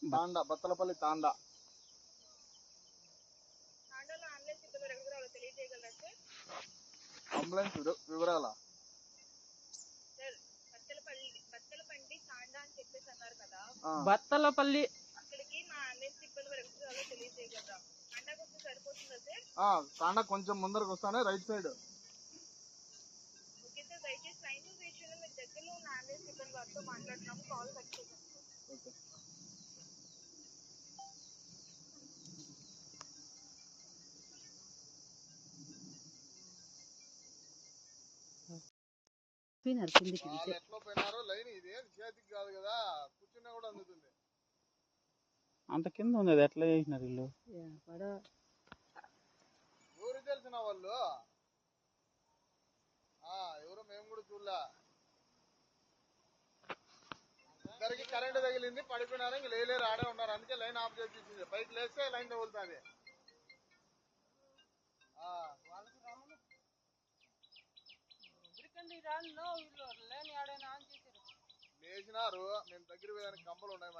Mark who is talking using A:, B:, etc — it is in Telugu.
A: తాండా, బత్తలపల్లి తాండా. అంబులెన్స్ వివరాలా?
B: బత్తలపల్లి
A: తాండా కొంచెం ముందరకు వస్తానే రైట్ సైడ్. ఎట్లా పోయినారో లైన్ ఇది చేతికి కాదు కదా, కూర్చున్నా కూడా అందుతుంది.
B: అంత కింద ఉంది, అది ఎట్లా చేసినారు వీళ్ళు?
A: ఎవరు తెలిసిన వాళ్ళు? ఎవరో మేము కూడా చూడలే. ఇద్దరికి కరెంట్ తగిలింది, పడిపోయినారు. ఇంక లేలేరు, ఆడే ఉన్నారు. అందుకే లైన్ ఆఫ్ చేసి పైకి లేస్తే లైన్ తగులుతుంది. లేచినారు, మేము దగ్గర పోయేదానికి కంపలు ఉన్నాయి.